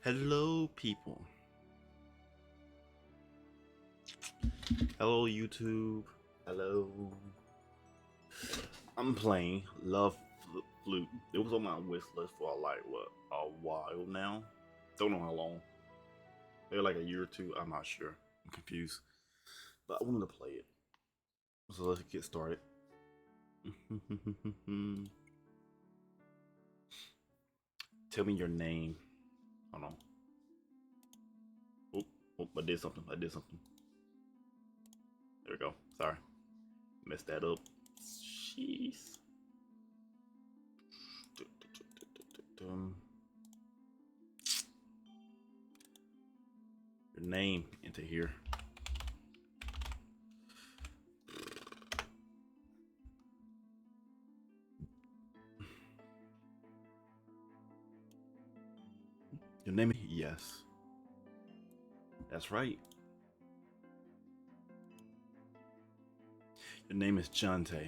Hello, people. Hello, YouTube. Hello. I'm playing Love Flute. It was on my wish list for like what a while now. Don't know how long. Maybe like a year or two. I'm not sure. I'm confused. But I wanted to play it. So let's get started. Tell me your name. Hold on. Oh, oh, I did something. I did something. There we go. Sorry. Messed that up. Jeez. Your name into here. Your name? Yes. That's right. Your name is Jante.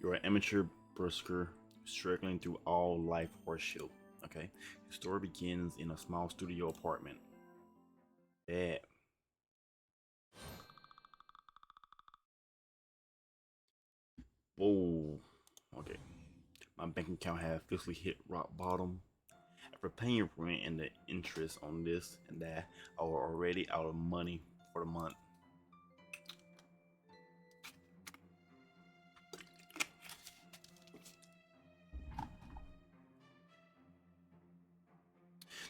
You're an amateur brisker struggling through all life hardship. Okay? Your story begins in a small studio apartment. Bad. Whoa. Okay. My bank account had officially hit rock bottom. After paying rent and the interest on this and that, I was already out of money for the month.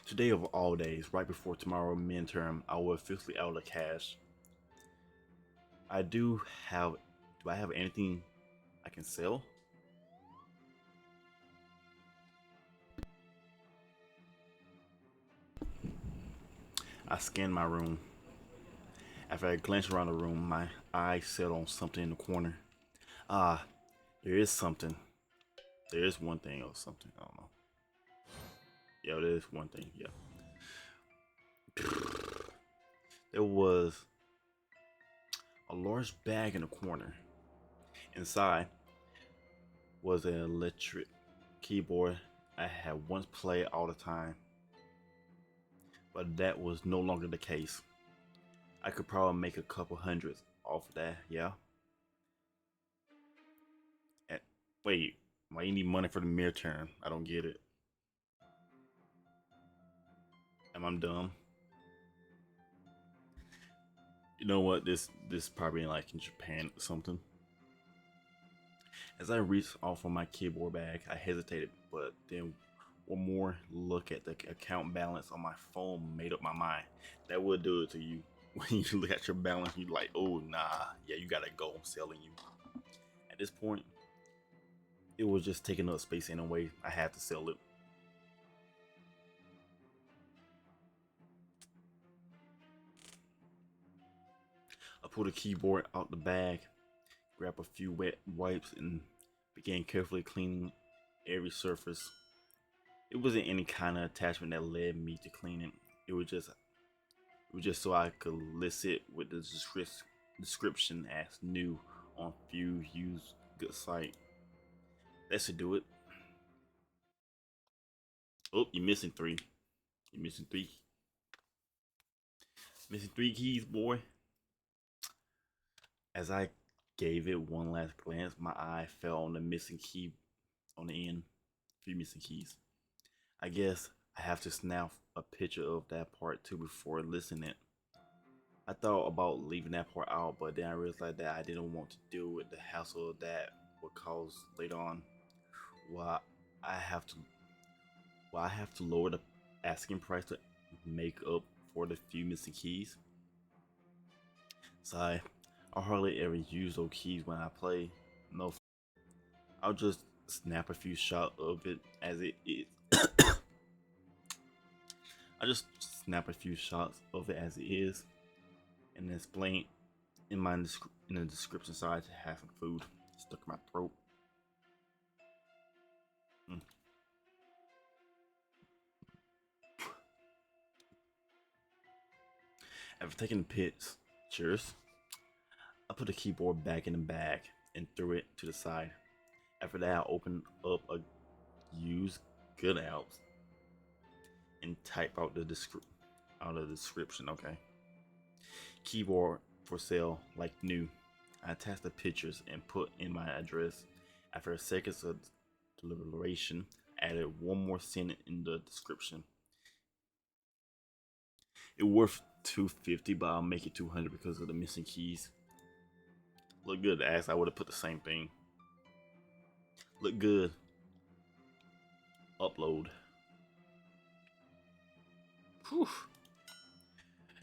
Today of all days, right before tomorrow midterm, I will officially out of cash. I do have. Do I have anything I can sell? I scanned my room. After I glanced around the room, my eyes settled on something in the corner. Ah, there is something. There is one thing or something. I don't know. Yeah, there is one thing. Yeah. There was a large bag in the corner. Inside was an electric keyboard I had once played all the time. But that was no longer the case. I could probably make a couple hundreds off of that, yeah? And, wait, why you need money for the midterm? I don't get it. Am I dumb? You know what? This probably like in Japan or something. As I reached off of my keyboard bag, I hesitated, but then one more look at the account balance on my phone made up my mind. That would do it to you. When you look at your balance, you're like, oh nah, yeah, you gotta go. I'm selling you. At this point, it was just taking up space anyway. I had to sell it. I pulled the keyboard out the bag, grabbed a few wet wipes, and began carefully cleaning every surface. It wasn't any kind of attachment that led me to clean it. It was just so I could list it with the description as new on few used good site. That should do it. Oh, you're missing three. You're missing three. Missing three keys, boy. As I gave it one last glance, my eye fell on the missing key on the end. Three missing keys. I guess I have to snap a picture of that part too before listening it. I thought about leaving that part out, but then I realized that I didn't want to deal with the hassle that would cause later on. Well, I have to I have to lower the asking price to make up for the few missing keys. So I hardly ever use those keys when I play. No, I'll just snap a few shots of it as it is. I just snap a few shots of it as it is, and then explain in my in the description side to have some food stuck in my throat. Mm. After taking the pictures, I put the keyboard back in the bag and threw it to the side. After that, I opened up a used good album and type out the description. Okay. Keyboard for sale, like new. I attached the pictures and put in my address. After seconds of deliberation, I added one more sentence in the description. It worth $250, but I'll make it $200 because of the missing keys. Look good. As I would have put the same thing. Look good. Upload. Whew.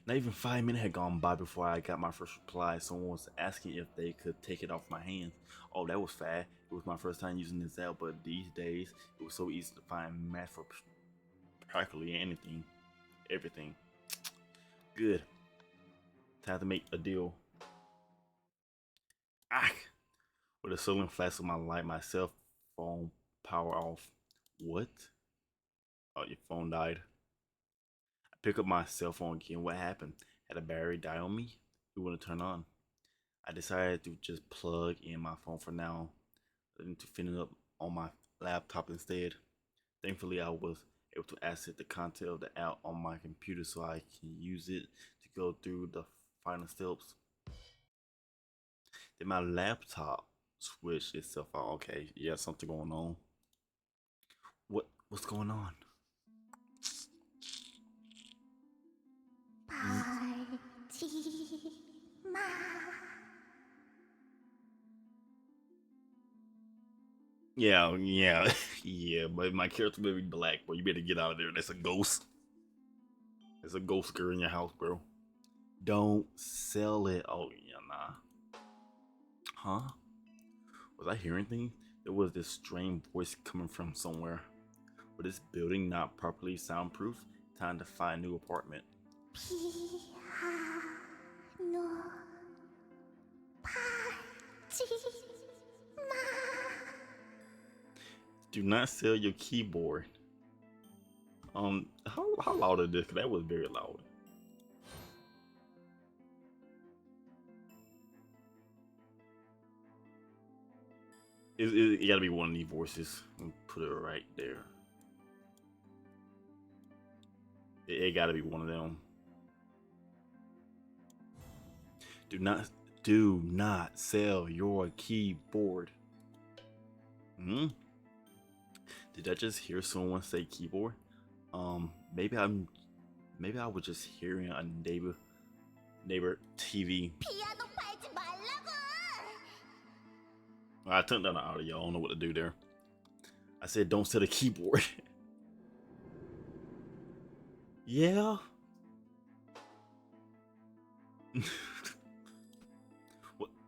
Not even 5 minutes had gone by before I got my first reply. Someone was asking if they could take it off my hands. Oh, that was fast. It was my first time using this app, but these days it was so easy to find match for practically anything, everything. Good. Time to make a deal. Ah! With a sudden flash of my light, my cell phone power off. What? Oh, your phone died. I pick up my cell phone again. What happened? Had a battery die on me? It wouldn't turn on. I decided to just plug in my phone for now, and to finish up on my laptop instead. Thankfully, I was able to access the content of the app on my computer so I can use it to go through the final steps. Then my laptop switched itself out. Okay, yeah, something going on. What's going on? Yeah, yeah, yeah, but my character may be black, bro. You better get out of there. That's a ghost. There's a ghost girl in your house, bro. Don't sell it. Oh, yeah, nah. Huh? Was I hearing things? There was this strange voice coming from somewhere. Was this building not properly soundproof? Time to find a new apartment. Do not sell your keyboard. How loud is this? Cause that was very loud. It gotta be one of these voices. Put it right there. It gotta be one of them. Do not sell your keyboard. Hmm? Did I just hear someone say keyboard? Maybe I was just hearing a neighbor TV. I turned down the audio. I don't know what to do there. I said don't sell the keyboard. Yeah.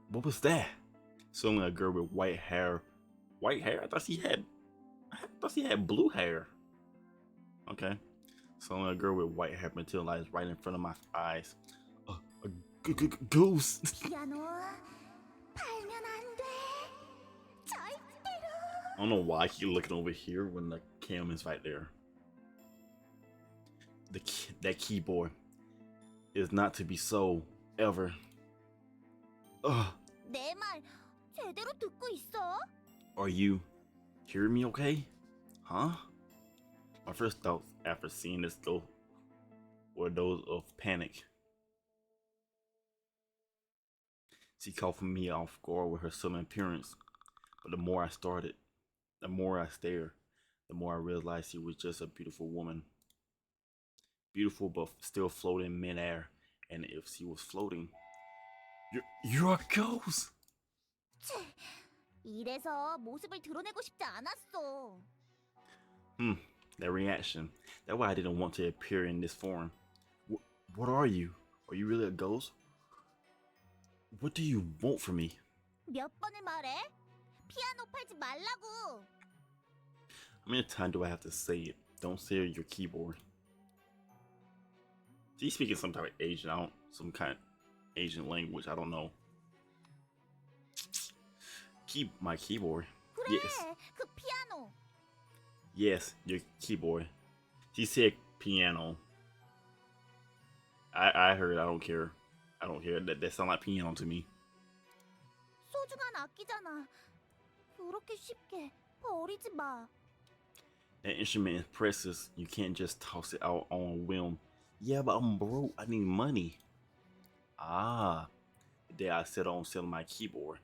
What was that? Suddenly a girl with white hair. White hair? I thought she had blue hair. Okay. Suddenly a girl with white hair materialized right in front of my eyes. A goose. I don't know why I keep looking over here when the cam is right there. That keyboard is not to be sold ever. Ugh. Are you hearing me okay? Huh? My first thoughts after seeing this go were those of panic. She caught me off guard with her sudden appearance, but the more I stared, the more I realized she was just a beautiful woman. Beautiful but still floating in midair. And if she was floating, you're a ghost! 이래서 모습을 드러내고 싶지 않았어. That reaction. That's why I didn't want to appear in this form. What are you? Are you really a ghost? What do you want from me? 몇 번을 말해? 피아노 팔지 말라고. How many times do I have to say it? Don't sell your keyboard. She's speaking some type of Asian, some kind of Asian language, I don't know. My keyboard. 그래, Yes. 그 피아노. Yes, your keyboard. She said piano. I heard. I don't care. I don't care. That sound like piano to me. 소중한 악기잖아. 그렇게 쉽게 버리지 마. That instrument impresses. You can't just toss it out on a whim. Yeah, but I'm broke. I need money. Ah, the day I set on selling my keyboard.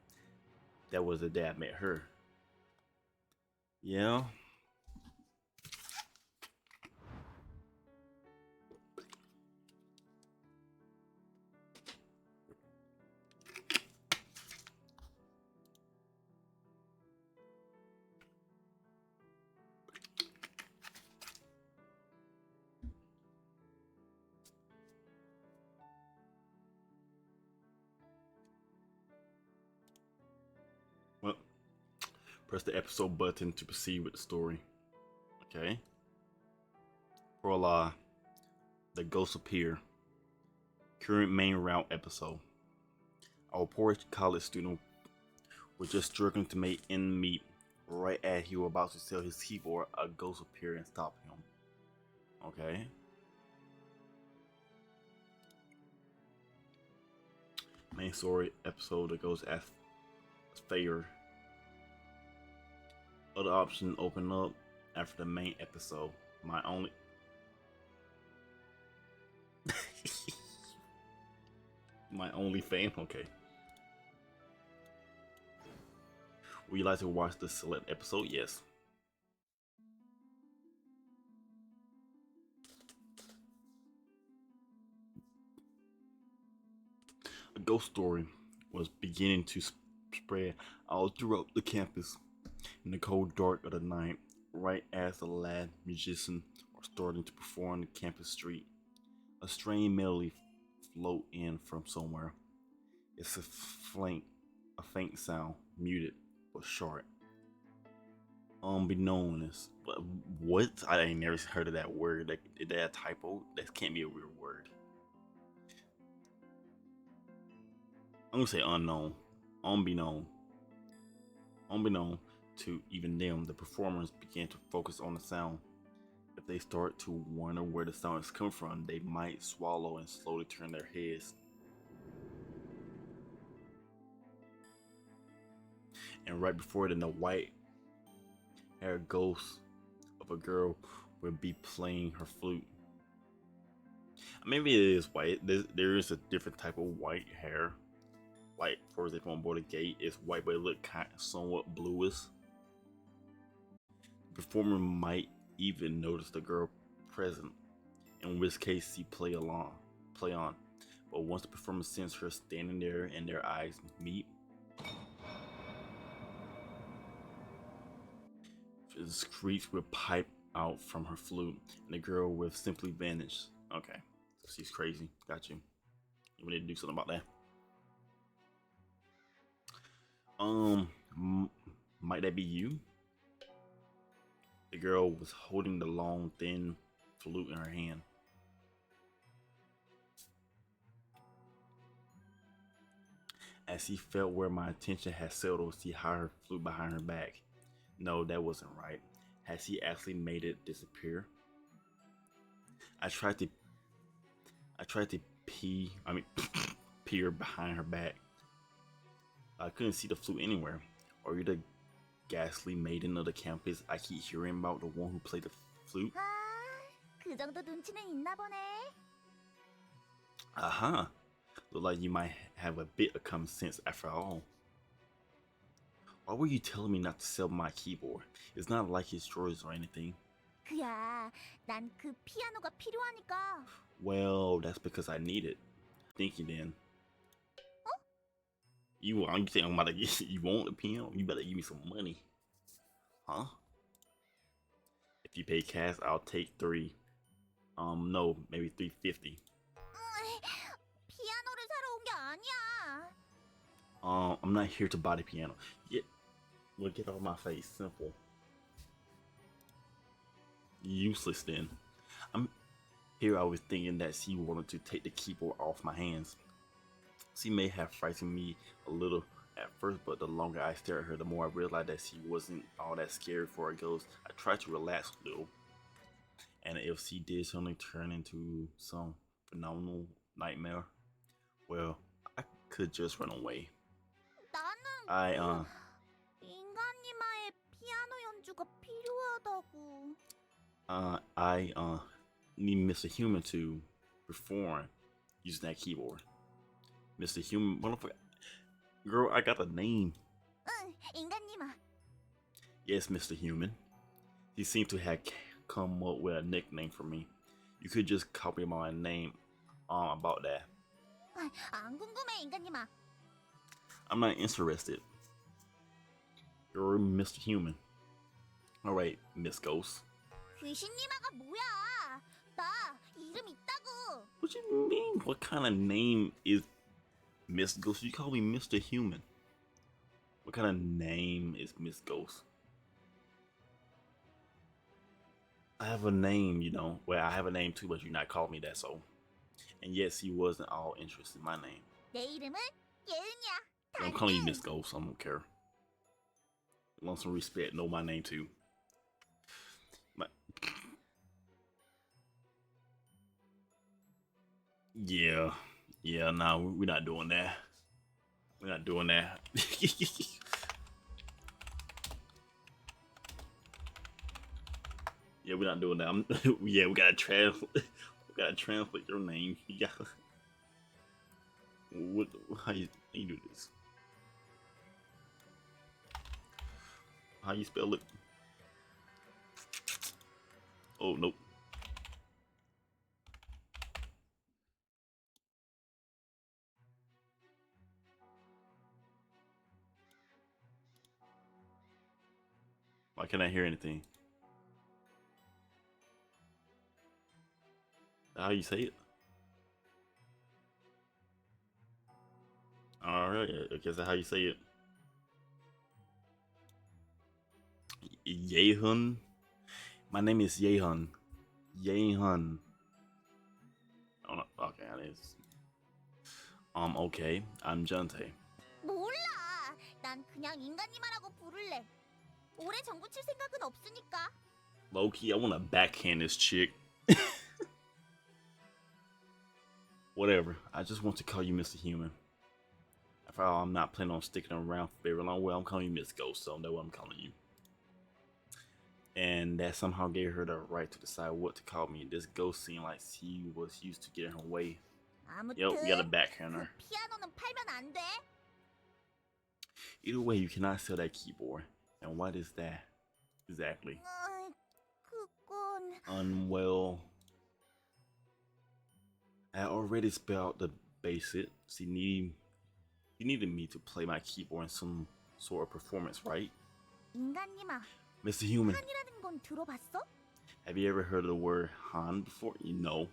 That was the day I met her. Yeah. Well, press the episode button to proceed with the story. Okay. Prologue. The Ghosts Appear. Current main route episode. Our poor college student was just struggling to make ends meet. Right as he was about to sell his keyboard, a ghost appeared and stopped him. Okay. Main story episode that goes as fair. Other options open up after the main episode. My only my only fan. Okay. Would you like to watch the select episode? Yes. A ghost story was beginning to spread all throughout the campus in the cold dark of the night, right as the lad musicians were starting to perform the campus street. A strange melody float in from somewhere. It's a faint sound, muted but sharp. Unbeknownst, what? I ain't never heard of that word. Is that a typo? That can't be a real word. I'm gonna say unknown, unbeknown. Unbeknown to even them, the performers began to focus on the sound. If they start to wonder where the sound is coming from, they might swallow and slowly turn their heads. And right before then, the white-haired ghost of a girl would be playing her flute. Maybe it is white. There is a different type of white hair. Like, for example, on board the gate, it's white, but it look kind of somewhat bluish. The performer might even notice the girl present, in which case he play on. But once the performer sees her standing there and their eyes meet, the screech will pipe out from her flute, and the girl will simply vanish. Okay, she's crazy. Got you. You need to do something about that. Might that be you? The girl was holding the long, thin flute in her hand. As he felt where my attention had settled, she hid her flute behind her back. No, that wasn't right. Has he actually made it disappear? I tried to peer behind her back. I couldn't see the flute anywhere. Are you the ghastly maiden of the campus I keep hearing about, the one who played the flute? 아, 그 정도 눈치는 있나 보네. Uh-huh. Look like you might have a bit of common sense after all. Why were you telling me not to sell my keyboard? It's not like it's yours or anything. 그야, 난 그 피아노가 필요하니까. Well, that's because I need it. Thinking then. You think I'm about to get you want a piano? You better give me some money. Huh? If you pay cash, I'll take 3. No, maybe 350. 피아노를 사러 온 게 아니야. I'm not here to buy the piano. Get off my face. Simple. Useless then. I was thinking that she wanted to take the keyboard off my hands. She may have frightened me a little at first, but the longer I stared at her, the more I realized that she wasn't all that scary for a ghost. I tried to relax a little. And if she did suddenly turn into some phenomenal nightmare, well, I could just run away. 나는 I 인간니마의 피아노 도와주가 필요하다고. I need Mr. Human to perform using that keyboard. Mr. Human, motherfucker. Girl, I got a name. 응, 인간님아. Yes, Mr. Human. He seemed to have come up with a nickname for me. You could just copy my name about that. 안 궁금해, 인간님아. I'm not interested. You're Mr. Human. Alright, Miss Ghost. 귀신님아가 뭐야? 나 이름 있다고. What you mean? What kind of name is Miss Ghost? You call me Mr. Human. What kind of name is Miss Ghost? I have a name, you know. Well, I have a name too, but you're not calling me that, so. And yes, he wasn't all interested in my name. 내 이름은 예은이야. I'm calling you Miss Ghost, so I don't care. Want some respect, know my name too. Yeah, nah, we're not doing that. We're not doing that. Yeah, we're not doing that. Yeah, we gotta translate your name. You gotta, how you do this? How you spell it? Oh, nope. Why can't I hear anything? How you say it? Alright, I guess that's how you say it. Yehun. My name is Yehun. Yehun. Oh, no. Okay, that is. Okay. I'm Jante. 몰라. 난 그냥 인간님아라고 부를래. 오래 전구 칠 생각은 없으니까. Low-key, I wanna backhand this chick. Whatever. I just want to call you Mr. Human. After all, I'm not planning on sticking around for very long. Well, I'm calling you Miss Ghost, so that's what I'm calling you. And that somehow gave her the right to decide what to call me. This ghost seemed like she was used to getting her way. 아무튼 Yep, we got a backhand her. 그 피아노는 팔면 안 돼. Either way, you cannot sell that keyboard. And what is that? Exactly. 그건 Unwell. I already spelled the basics. You needed me to play my keyboard in some sort of performance, right? 인간님아. Mr. Human, 한이라는 건 들어봤어? have you ever heard of the word Han before? You know.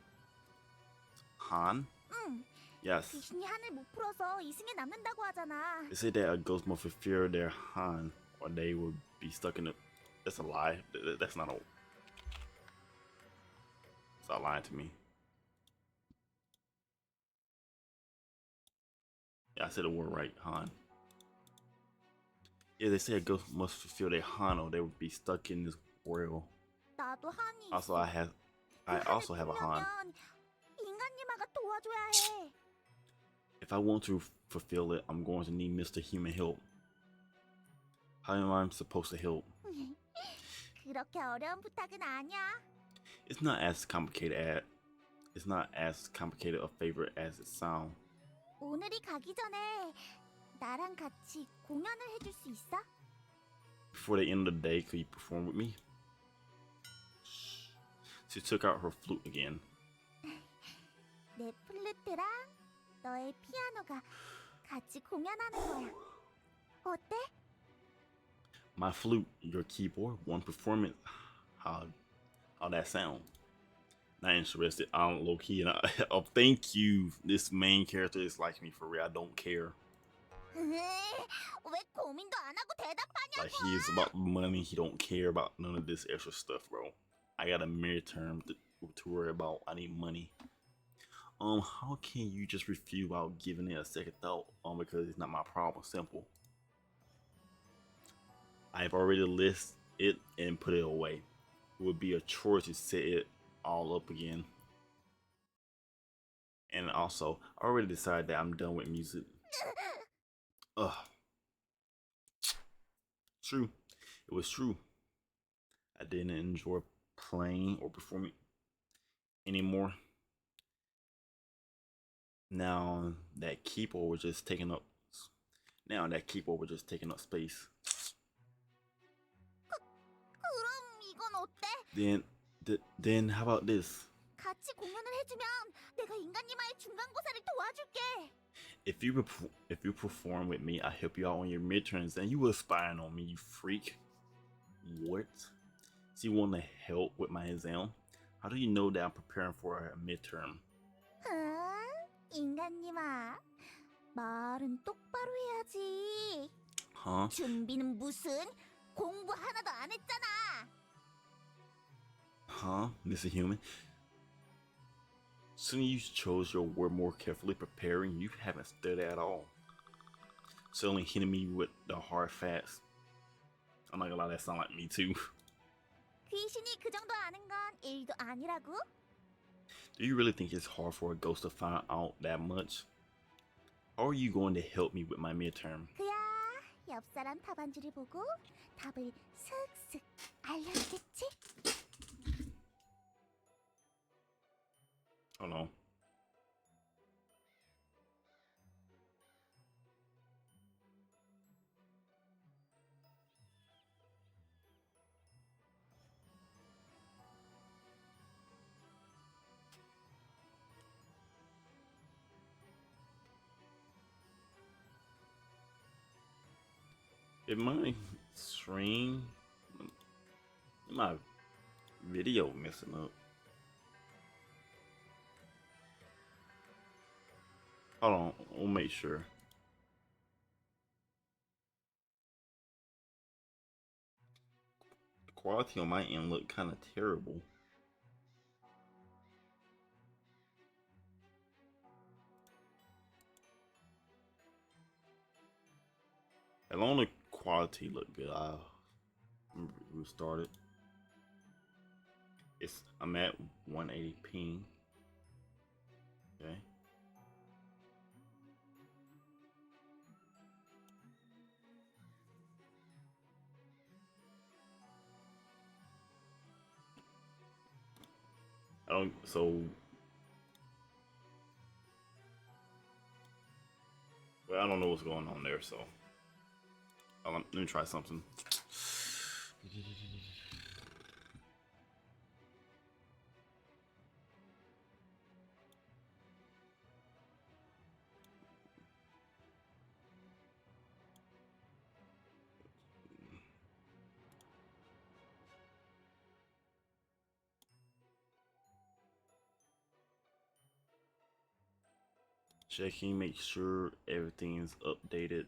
Han? 응. Yes. 귀신이 한을 못 풀어서 이승에 남는다고 하잖아. They say that a ghost must fulfill their Han or they will be stuck in a... That's a lie. That's not a... It's not lying to me. Yeah, I said the word right, Han. Yeah, they say a ghost must fulfill their Han or they would be stuck in this world. 나도 한이 Also, 있어. I also have a Han. 인간님아가 도와줘야 해. If I want to fulfill it, I'm going to need Mr. Human help. How am I supposed to help? 그렇게 어려운 부탁은 아니야. It's not as complicated a favor as it sounds. 오늘이 가기 전에 나랑 같이 공연을 해줄 수 있어? Before the end of the day, could you perform with me? She took out her flute again. 내 플루트랑 너의 피아노가 같이 공연하는 거야. 어때? My flute, your keyboard, one performance. How that sound? Not interested. I don't low key. And oh, thank you. This main character is like me for real. I don't care. 왜 고민도 안 하고 대답하냐고? Like he is about money. He don't care about none of this extra stuff, bro. I got a midterm to worry about. I need money. How can you just refuse without giving it a second thought? Because it's not my problem. Simple. I've already listed it and put it away. It would be a chore to set it all up again. And also, I already decided that I'm done with music. Ugh. True. It was true. I didn't enjoy playing or performing anymore. Now that keyboard was just taking up. Now that keyboard was just taking up space. 그럼 이건 어때? Then how about this? 같이 공연을 해주면 내가 인간님와의 중간고사를 도와줄게. If you perform with me, I help you out on your midterms, and you were spying on me, you freak. What? So you want to help with my exam? How do you know that I'm preparing for a midterm? 인간님아, 말은 똑바로 해야지. Huh? 준비는 무슨? 공부 하나도 안 했잖아. Huh, Mr. Human? Soon you chose your word more carefully preparing, you haven't studied at all. Suddenly hitting me with the hard facts. I'm not gonna lie, that sound like me too. 귀신이 그 정도 아는 건 일도 아니라고? Do you really think it's hard for a ghost to find out that much? How are you going to help me with my midterm? 그야, 옆 사람 답안지를 보고 답을 슥슥 알려주겠지? Oh no. If my stream, my video messing up. Hold on, we'll make sure. The quality on my end look kind of terrible. As long as the quality look good, I'll restart it. I'm at 180p. Okay. Well, I don't know what's going on there, so let me try something. Checking, make sure everything's updated.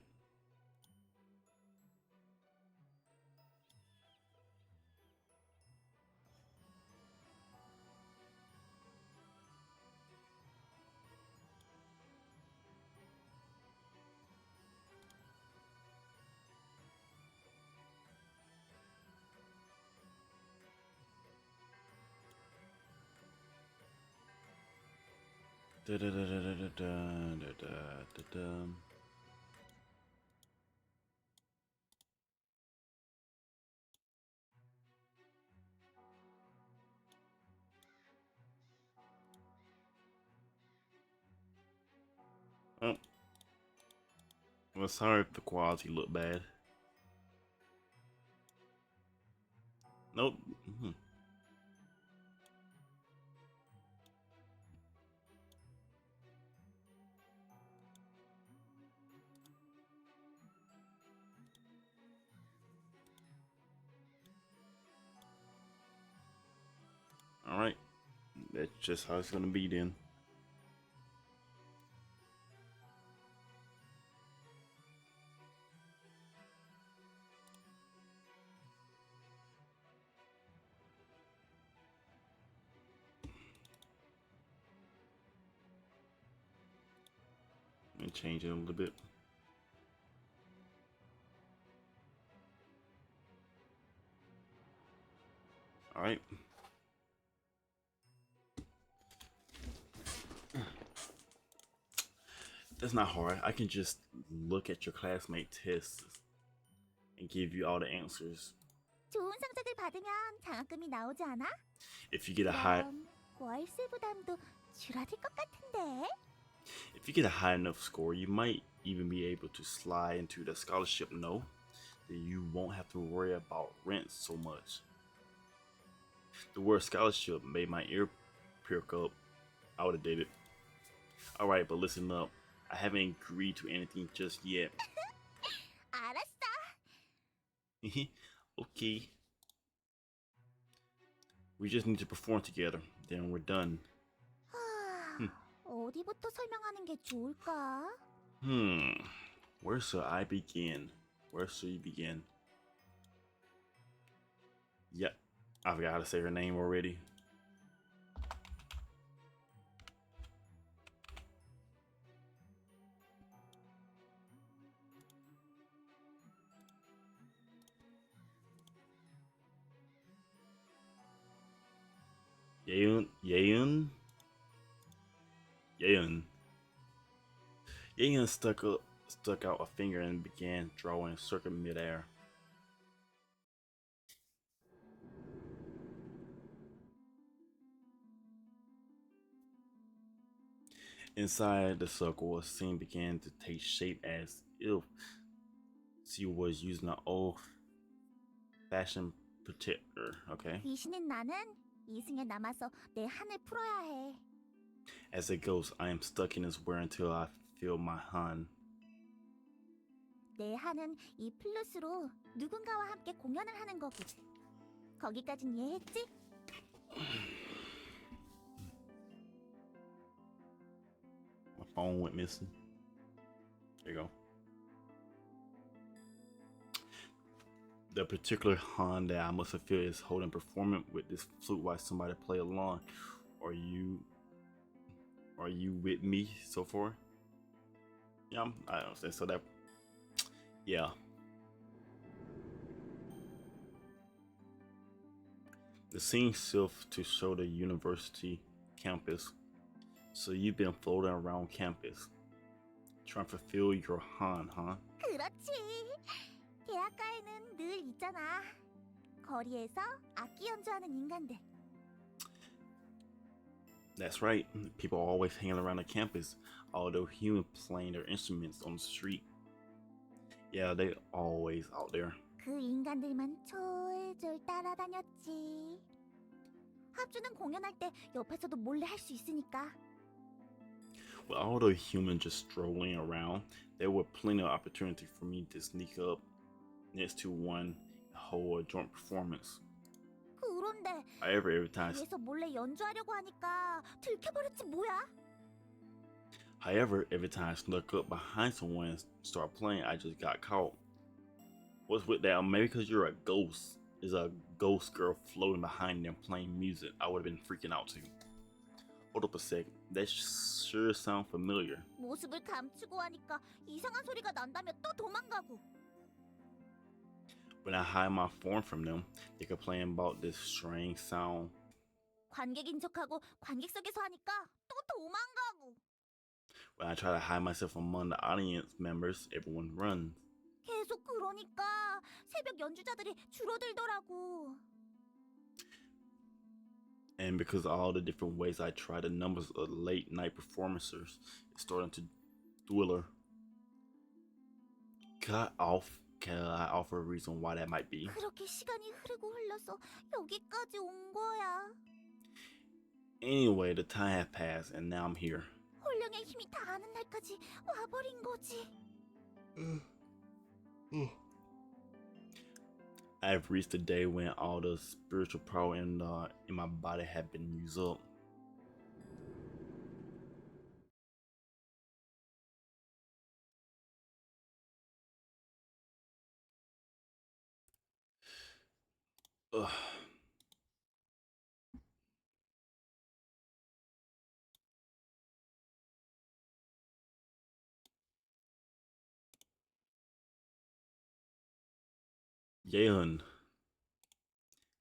Da da da da da da da da da. Oh, well, sorry if the quality looked bad. Nope. All right, that's just how it's gonna be then. And change it a little bit. All right. That's not hard. I can just look at your classmate tests and give you all the answers. 좋은 성적을 받으면 장학금이 나오지 않아? If you get a high 그럼 월세 부담도 줄어들 것 같은데? if you get a high enough score, you might even be able to slide into the scholarship. No, then you won't have to worry about rent so much. The word scholarship made my ear perk up. Outdated. All right, but listen up. I haven't agreed to anything just yet. 알았어. Okay. We just need to perform together. Then we're done. 하, 어디부터 설명하는 게 좋을까? Where should I begin? Where should you begin? Yep, I forgot how to say her name already. Yeun stuck out a finger and began drawing a circle midair. Inside the circle, a scene began to take shape as if she was using an old-fashioned protector. Okay. 귀신인 나는 이승에 남아서 내 한을 풀어야 해. As a ghost, I am stuck in this world until I feel my Han. 내 한은 이 플룻으로 누군가와 함께 공연을 하는 거고. 거기까진 이해했지? My phone went missing. There you go. The particular Han that I must fulfill is holding performance with this flute while somebody play along. Are you with me so far? Yeah, I don't think so. That, yeah. The scene shifts to show the university campus. So you've been floating around campus, trying to fulfill your Han, huh? 그렇지. 대학가에는 늘 있잖아. 거리에서 악기 연주하는 인간들. That's right. People are always hanging around the campus, although human playing their instruments on the street. Yeah, they always out there. 그 인간들만 졸졸 따라다녔지. 합주는 공연할 때 옆에서도 몰래 할 수 있으니까. With all the humans just strolling around, there were plenty of opportunity for me to sneak up next to one and hold a joint performance. 그런데 However, every time 뒤에서 몰래 연주하려고 하니까 들켜버렸지 뭐야? I snuck up behind someone and started playing, I just got caught. What's with that? Maybe because you're a ghost. Is a ghost girl floating behind them playing music. I would have been freaking out too. Hold up a sec. That sure sounds familiar. 모습을 감추고 하니까 이상한 소리가 난다며 또 도망가고. When I hide my form from them, they complain about this strange sound. 관객인 척하고 관객석에서 하니까 또 도망가고. When I try to hide myself among the audience members, everyone runs. 계속 그러니까 새벽 연주자들이 줄어들더라고. And because of all the different ways I try, the numbers of late night performers is starting to dwindle. Can I offer a reason why that might be? 그렇게 시간이 흐르고 흘러서 여기까지 온 거야. Anyway, the time has passed and now I'm here. 홀령의 힘이 다하는 날까지 와버린 거지. I've reached the day when all the spiritual power in my body had been used up. Ugh.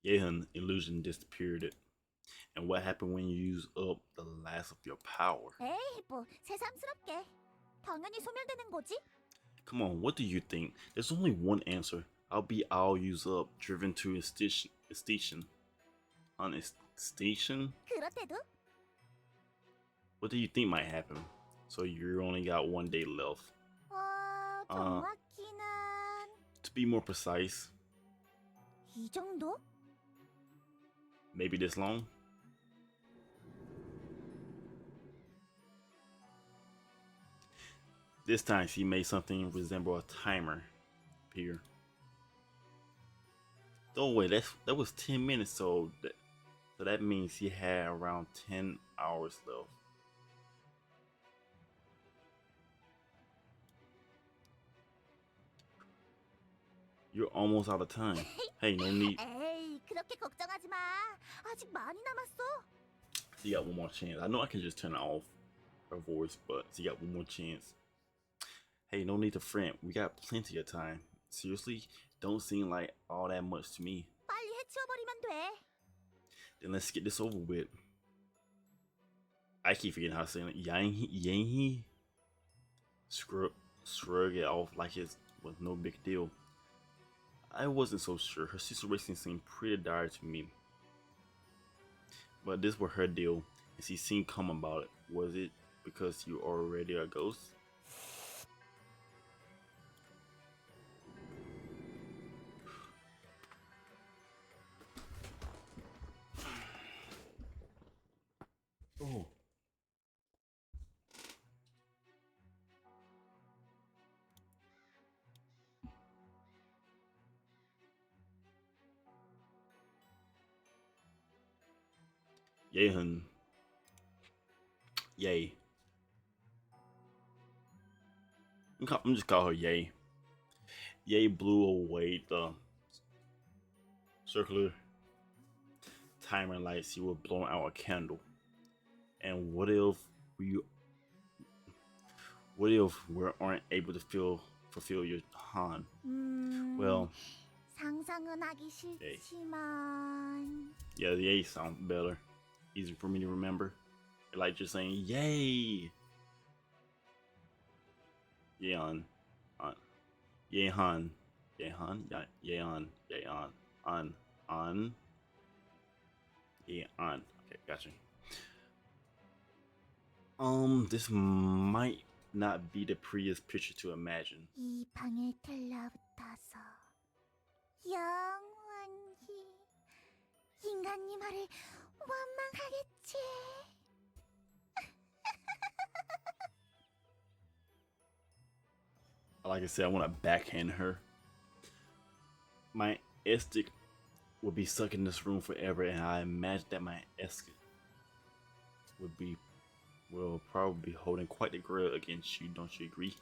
Yehan illusion disappeared. And what happened when you use up the last of your power? 에이, 뭐 새삼스럽게. 당연히 소멸되는 거지. Come on, what do you think? There's only one answer. I'll be all used up, driven to a station. On a station? 그렇대도? What do you think might happen? So you only got 1 day left. 정확히는 To be more precise, 이 정도? maybe this long? This time she made something resemble a timer appear. Oh wait, that was 10 minutes, so that means she had around 10 hours left. You're almost out of time. Hey, no need. 에이, 그렇게 걱정하지 마. 아직 많이 남았어. She got one more chance. I know I can just turn off her voice, but she got one more chance. Hey, no need to fret. We got plenty of time. Seriously, don't seem like all that much to me. 빨리 해치워버리면 돼. Then let's get this over with. I keep forgetting how to say it. Yang shrug it off like it was no big deal. I wasn't so sure. Her situation seemed pretty dire to me. But this was her deal, and she seemed calm about it. Was it because you already a ghost? Oh. Yehan. Yay. I'm just call her Yay. Yay blew away the circular timer like she was blowing out a candle. And what if we aren't able to fulfill your Han? Well, 상상은 하기 싫지만. Yeah, the Yay sounds better. Easy for me to remember. Like just saying Yay. Yeon. Yehan. Yehan. Yeon. Yeon. On. Yeon. Okay, gotcha. This might not be the prettiest picture to imagine. 이 방에 달라붙어서 영원히 인간님 말을 원망하겠지. Like I said, I want to backhand her. My Estic would be stuck in this room forever, and I imagine that my Estic will probably be holding quite the grudge against you. Don't you agree?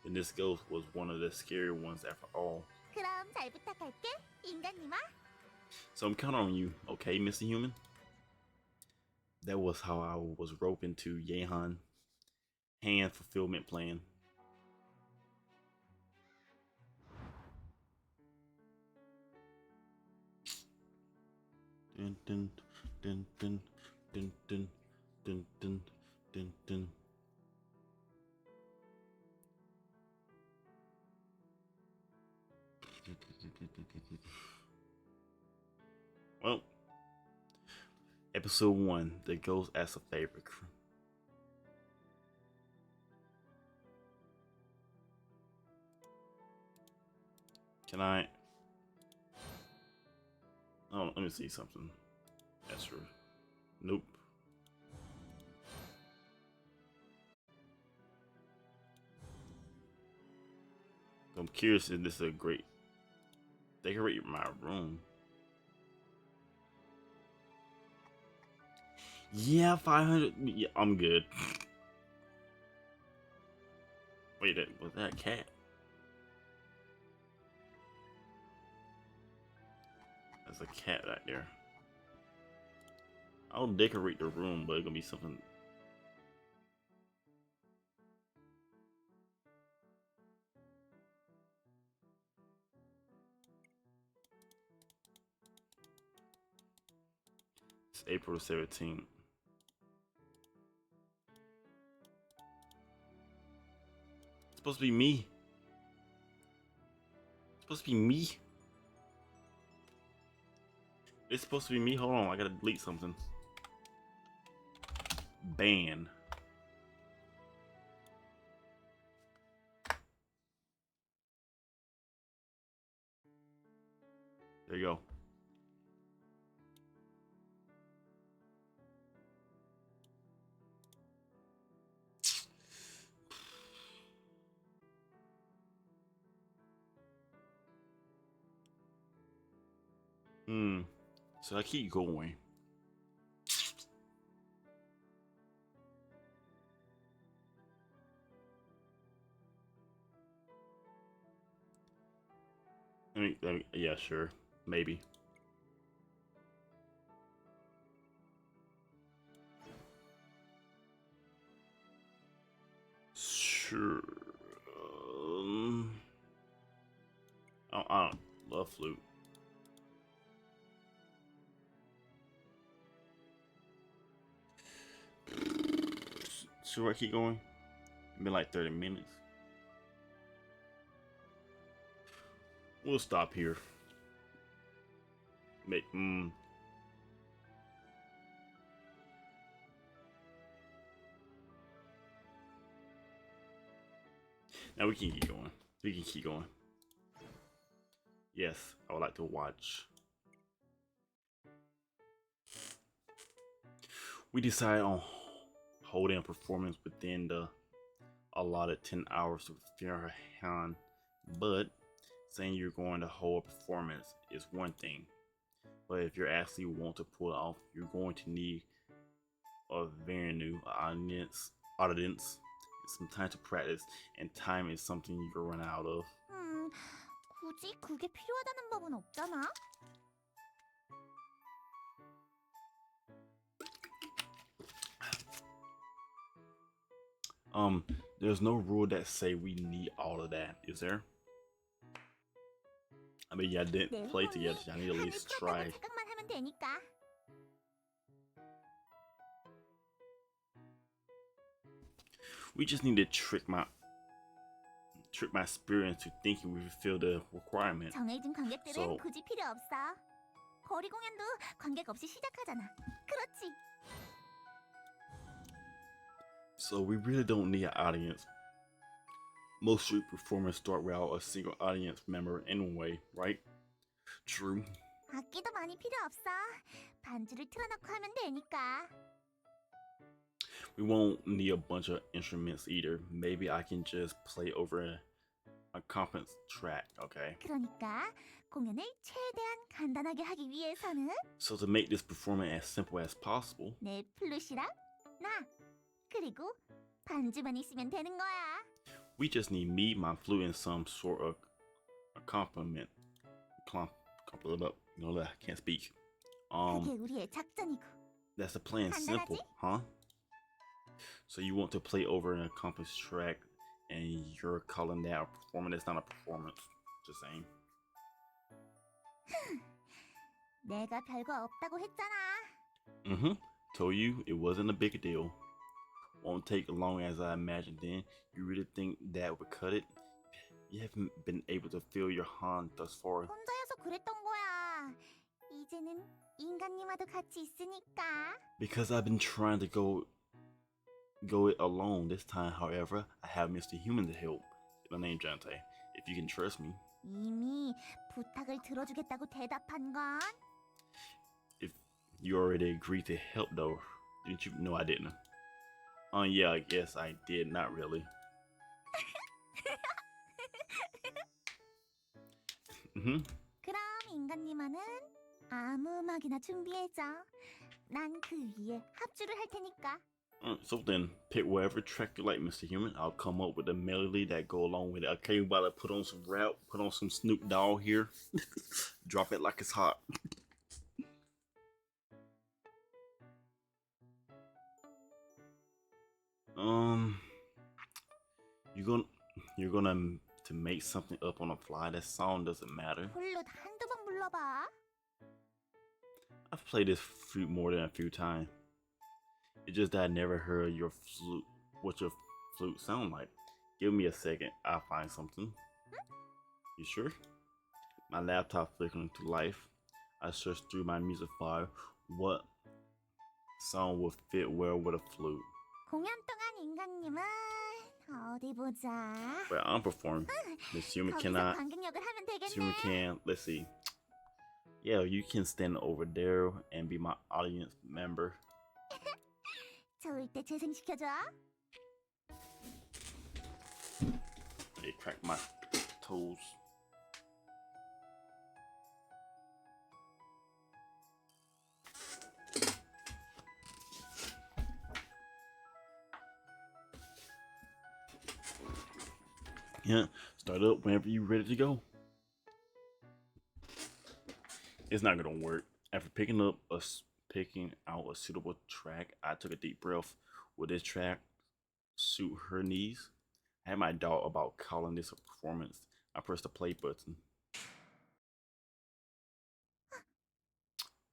And this ghost was one of the scary ones after all. 그럼 잘 부탁할게, 인간님아. So I'm counting on you, okay, Mr. Human? That was how I was roped into Yehan hand fulfillment plan. Dun dun dun dun dun dun dun dun dun dun. Well, episode 1, The Ghost as a Favor. Can I? Oh, let me see something. That's true. Nope. I'm curious if this is a great decorate my room. Yeah, 500. Yeah, I'm good. Wait, was that a cat? There's a cat right there. I'll decorate the room, but it's gonna be something. It's April 17th. It's supposed to be me. It's Supposed to be me. It's supposed to be me. Hold on, I gotta delete something. Ban. There you go. So I keep going. Yeah, sure. Maybe. Sure. I don't love Flute. Should I keep going? It's been like 30 minutes. We'll stop here. Now we can keep going. We can keep going. Yes, I would like to watch. We decided on holding a performance within the allotted 10 hours of Farhan, but saying you're going to hold a performance is one thing. But if you actually want to pull it off, you're going to need a very new audience, some time to practice, and time is something you can run out of. 굳이 그게 필요하다는 법은 없잖아. There's no rule that say we need all of that, is there? I mean, y'all didn't play together, so I need to at least try. 생각만 하면 되니까. We just need to trick my spirit into thinking we fulfill the requirement. 정해진 관객들은 굳이 필요 없어. 거리 공연도 관객 없이 시작하잖아. 그렇지. So we really don't need an audience. Most street performers start without a single audience member anyway, right? True. 악기도 많이 필요 없어. 반주를 틀어놓고 하면 되니까. We won't need a bunch of instruments either. Maybe I can just play over a compass track, okay? 그러니까 공연을 최대한 간단하게 하기 위해서는 So to make this performance as simple as possible, 내 플룻이랑 나 그리고 반주만 있으면 되는 거야. we just need me, my flute, and some sort of accompaniment. I can't speak. 그게 우리의 작전이고. That's the plan. Simple, huh? So you want to play over an compass track, and you're calling that a performance? That's not a performance. Just saying. 내가 별거 없다고 했잖아. Told you it wasn't a big deal. Won't take as long as I imagined. Then you really think that would cut it? You haven't been able to feel your hand thus far. 혼자여서 그랬던 거야. 이제는 인간님과도 같이 있으니까. Because I've been trying to go it alone. This time, however, I have Mr. Human to help. My name Jante. If you can trust me. 이미 부탁을 들어주겠다고 대답한 건? If you already agreed to help, though, didn't you? No, I didn't. Yeah, I guess I did. Not really. 그럼 인간님아는 아무 음악이나 준비해줘. 난 그 위에 합주를 할 테니까. So then, pick whatever track you like, Mr. Human. I'll come up with a melody that go along with it. Okay, you about to put on some rap, put on some Snoop Dogg here. Drop it like it's hot. You're gonna to make something up on the fly. That song doesn't matter. 플룻 한두 번 불러봐. I've played this flute more than a few times. It's just that I never heard your flute. What your flute sound like? Give me a second. I'll find something. You sure? My laptop flickering to life. I searched through my music file. What song would fit well with a flute? 공연 동안 인간님은 어디 보자. But I'm performing. Miss Human 거기서 cannot. 관객역을 하면 Miss Human 되겠네. can. Let's see. Yeah, you can stand over there and be my audience member. 좋을 때 재생시켜줘. They crack my toes. Yeah, start up whenever you're ready to go. It's not gonna work. After picking out a suitable track, I took a deep breath. Will this track suit her needs? I had my doubt about calling this a performance. I pressed the play button.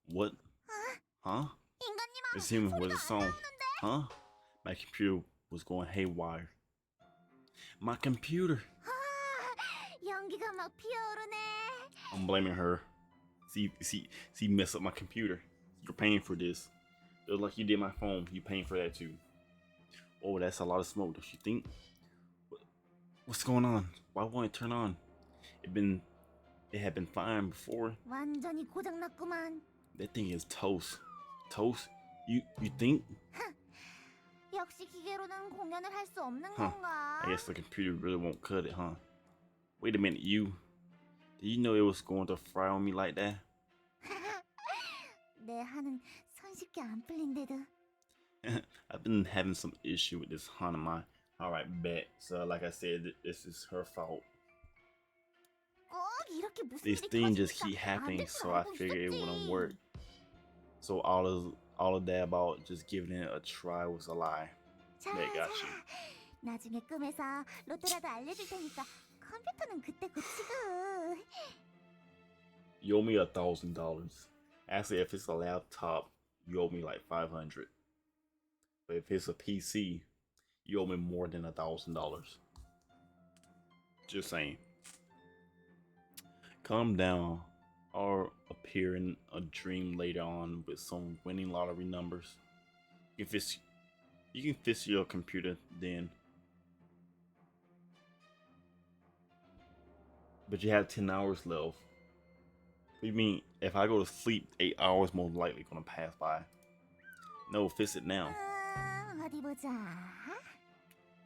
What? Huh? 인간님아, Miss Human was 소리가 a 안 song. 나오는데? Huh? My computer was going haywire. My computer. 연기가 막 피어오르네. I'm blaming her. See, mess up my computer. You're paying for this. Just like you did my phone, you paying for that too. Oh, that's a lot of smoke, don't you think? What's going on? Why won't it turn on? It had been fine before. 완전히 고장났구만. That thing is toast. Toast? You think? 역시 기계로는 공연을 할 수 없는 Huh. 건가? I guess the computer really won't cut it, huh? Wait a minute, you. Did you know it was going to fry on me like that? 내 한은 손쉽게 안 풀린데도. I've been having some issue with this hunt of mine. Alright, bet. So like I said, this is her fault. 꼭 이렇게 무슨 These 일이 things just 터지니까 keep 안 happening, 될 줄 so I 알고 figured it 있었지. wouldn't work. So all of that about just giving it a try was a lie. 자, 네, got you. 나중에 꿈에서 로또라도 알려줄 테니까 컴퓨터는 그때 고치고. You owe me $1,000. Actually, if it's a laptop, you owe me like $500. But if it's a PC, you owe me more than $1,000. Just saying. Calm down. Or appear in a dream later on with some winning lottery numbers. You can fix your computer then. But you have 10 hours left. What do you mean? If I go to sleep, 8 hours more likely gonna pass by. No, fix it now. 어디 보자.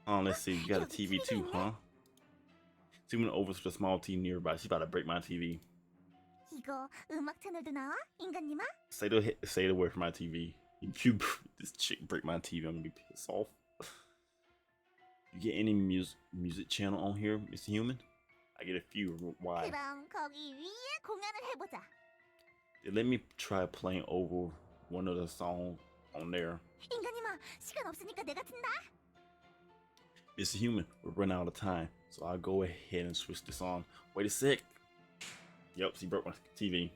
Let's see. You got a TV too, huh? She went over to the small TV nearby. She about to break my TV. 이거 음악 채널도 나와? 인간님아? Stay away from my TV. If you this chick break my TV, I'm gonna be pissed off. You get any music channel on here, Mr. Human? I get a few. Why? 그럼 거기 위에 공연을 해보자. They let me try playing over one of the songs on there. 인간님아, 시간 없으니까 내가 튼다. Mr. Human, we're running out of time, so I'll go ahead and switch this on. Wait a sec. Yep, she broke my TV.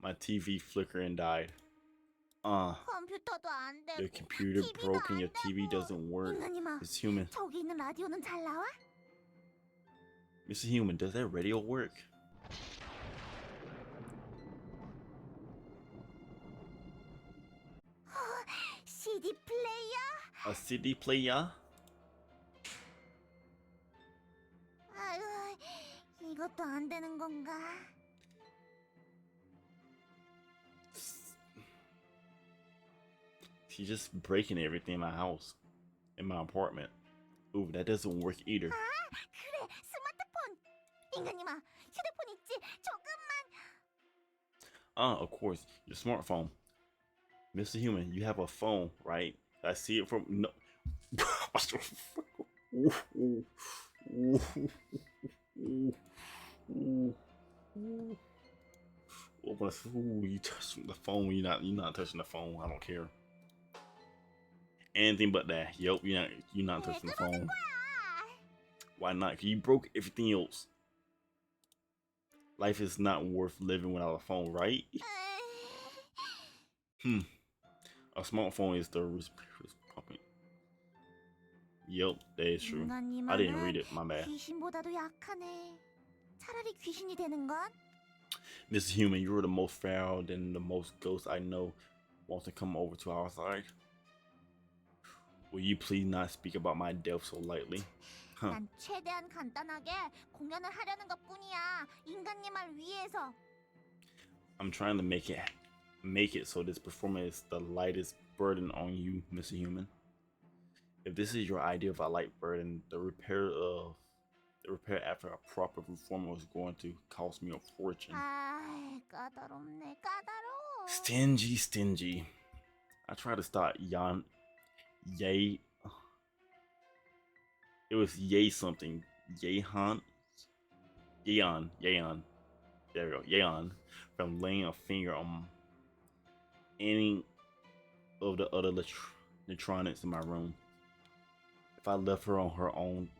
My TV flickered and died. 컴퓨터도 안 되고. Your computer TV도 broke and 안 your TV 되고. doesn't work. 인간님아, Mr. Human, 저기 있는 라디오는 잘 나와? Mr. Human, does that radio work? CD 플레이어? A CD player? 아유, 이것도 안 되는 건가? She's just breaking everything in my house, in my apartment. Ooh, that doesn't work either. 그래, 스마트폰. 인간님아, 휴대폰 있지? 조금만. Of course, your smartphone. Mr. Human, you have a phone, right? I see it from no. Ooh, you touching the phone? You're not touching the phone. I don't care. Anything but that. Yep, you're not touching the phone. Why not? 'Cause you broke everything else. Life is not worth living without a phone, right? A smartphone is the pumping. Yep, that is true. I didn't read it. My bad. 귀신보다도 약하네. 차라리 귀신이 되는 건? Mr. Human, you are the most foul than the most ghosts I know wants to come over to our side. Will you please not speak about my death so lightly? Huh. 난 최대한 간단하게 공연을 하려는 것뿐이야. 인간님을 위해서. I'm trying to make it so this performance is the lightest burden on you, Mr. Human. If this is your idea of a light burden, the repair after a proper performance was going to cost me a fortune. 아, 까다롭네, 까다로워. Stingy. I tried to start Yay. It was Yay something. Yeon. There we go. Yeon. From laying a finger on any of the other electronics in my room. If I left her on her own,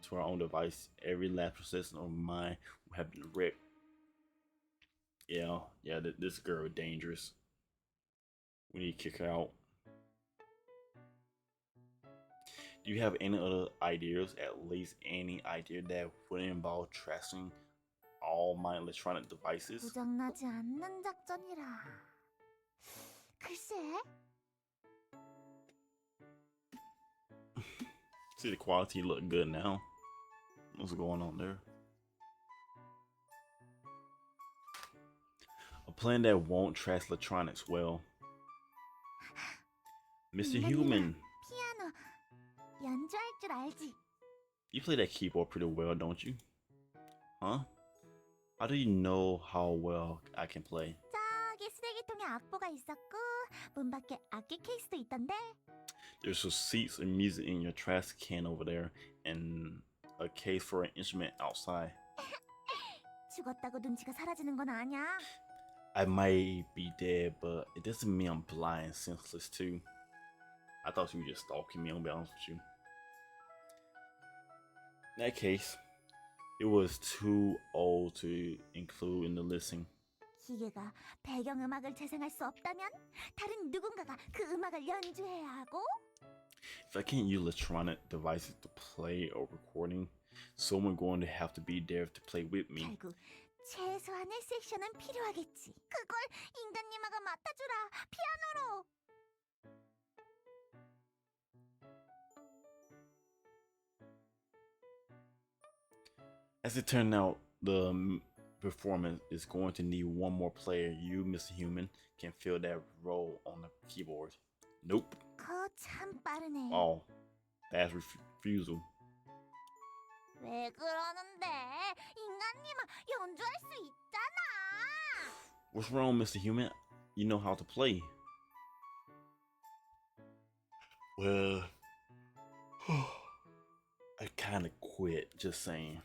to her own device, every last possession of mine would have been wrecked. Yeah, this girl is dangerous. We need to kick her out. Do you have any other ideas? At least any idea that wouldn't involve trashing all my electronic devices? 고장나지 않는 작전이라. 글쎄. See, the quality look good now. What's going on there? A plan that won't trash electronics well. Mr. Human. 피아노 연주할 줄 알지? You play that keyboard pretty well, don't you? Huh? How do you know how well I can play? 저기 쓰레기통에 악보가 있었고 문 밖에 악기 케이스도 있던데. There's receipts and music in your trash can over there, and a case for an instrument outside. 죽었다고 눈치가 사라지는 건 아니야. I might be dead, but it doesn't mean I'm blind and senseless too. I thought you were just stalking me, I'll be honest with you. In that case, it was too old to include in the listing. 기계가 배경음악을 재생할 수 없다면 다른 누군가가 그 음악을 연주해야 하고. If I can't use electronic devices to play or recording, someone going to have to be there to play with me. 결국 최소한의 섹션은 필요하겠지. 그걸 인간님아가 맡아주라. 피아노로. As it turned out, the performance is going to need one more player. You, Mr. Human, can fill that role on the keyboard. Nope. 그거 참 빠르네. Oh, fast refusal. 왜 그러는데? 인간님아 연주할 수 있잖아. What's wrong, Mr. Human? You know how to play. Well, I kind of quit, just saying.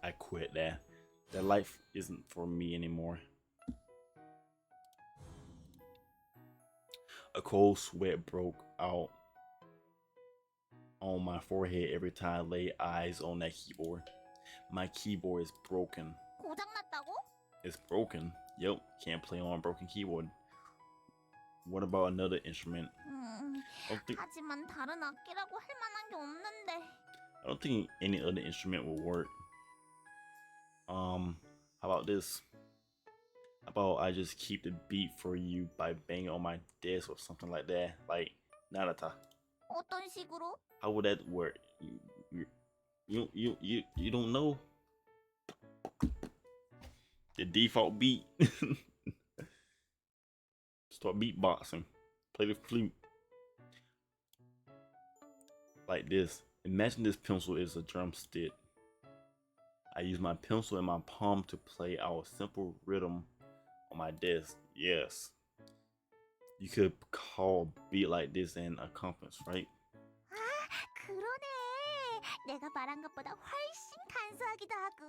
I quit that. That life isn't for me anymore. A cold sweat broke out on my forehead every time I lay eyes on that keyboard. My keyboard is broken. 고장났다고? It's broken. Yep, can't play on a broken keyboard. What about another instrument? 하지만 다른 악기라고 할 만한 게 없는데. I don't think any other instrument will work. How about this? How about I just keep the beat for you by banging on my desk or something like that, like Narata. 어떤 식으로? How would that work? You don't know the default beat. Start beatboxing. Play the flute like this. Imagine this pencil is a drumstick. I use my pencil in my palm to play out a simple rhythm on my desk. Yes. You could call a beat like this an accompaniment, right? 아, 그러네. 내가 말한 것보다 훨씬 간소하기도 하고.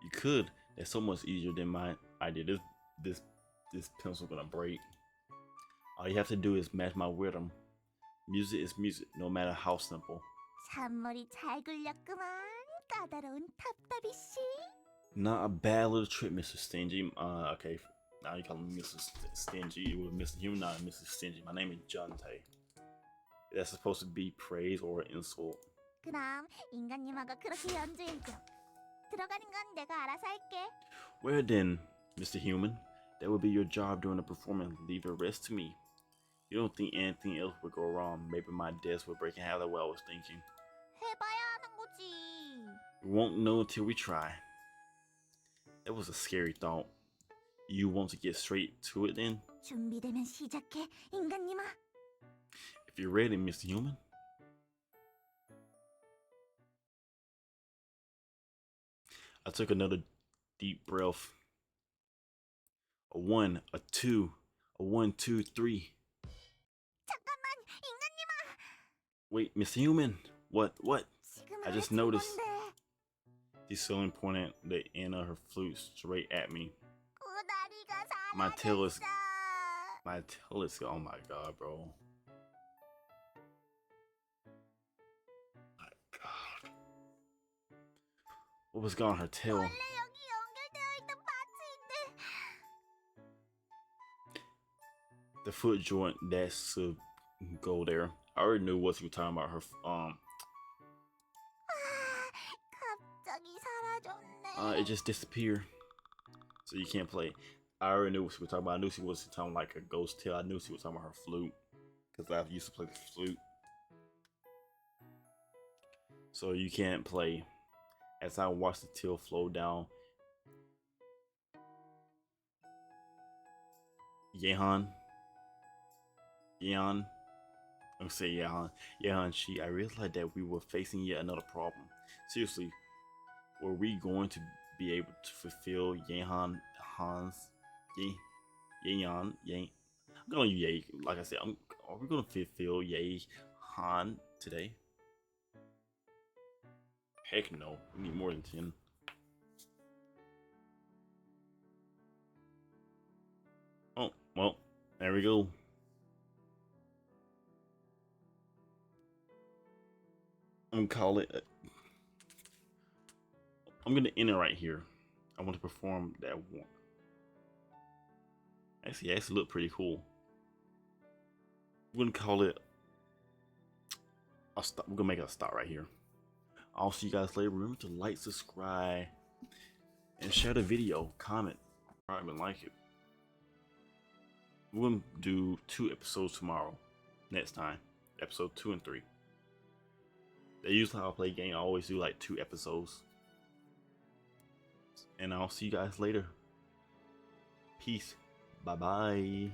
You could. That's so much easier than my idea. This pencil gonna break. All you have to do is match my rhythm. Music is music, no matter how simple. 잔머리 잘 굴렸구만. 까다로운 탑답이 씨. Not a bad little trick, Mr. Stingy. Okay, now you call me Mr. Stingy. It was Mr. Human, not Mr. Stingy. My name is Jonte. That's supposed to be praise or insult. 그럼 인간님아가 그렇게 연주해줘. 들어가는 건 내가 알아서 할게. Well then, Mr. Human, that would be your job during the performance. Leave the rest to me. You don't think anything else would go wrong? Maybe my desk would break in half the way I was thinking. 해봐야 하는 거지. We won't know until we try. That was a scary thought. You want to get straight to it then? 준비되면 시작해, 인간님아. If you're ready, Mr. Human. I took another deep breath. A 1, a 2, a 1, 2, 3. 잠깐만, 인간님아. Wait, Mr. Human. What? 지금 I just 알았던 noticed. 건데. She's suddenly pointed the end of her flute straight at me. 꼬다리가 My tail is. 사라졌어. Oh my god, bro. My god. What was going on her tail? 원래 여기 연결되어 있던 파츠인데. The foot joint that's to go there. I already knew what you were talking about. Her 갑자기 사라졌네. it just disappeared. So you can't play. I already knew what she was talking about. I knew she was talking like a ghost tail. I knew she was talking about her flute, because I used to play the flute. So you can't play. As I watch the tail flow down, Yehan, I'm say Yehan, I realized that we were facing yet another problem. Seriously, were we going to be able to fulfill I'm gonna Ye. Like I said, are we gonna fulfill Han today? Heck no, we need more than 10. Oh, well, there we go. I'm gonna call it. I'm gonna end it right here. I want to perform that one. Actually look pretty cool. We're gonna call it a stop. We're gonna make it a stop right here. I'll see you guys later. Remember to like, subscribe, and share the video. Comment. I even like it. We're gonna do 2 episodes tomorrow. Next time, episode 2 and 3. They usually how I play game. I always do like 2 episodes. And I'll see you guys later. Peace. Bye bye.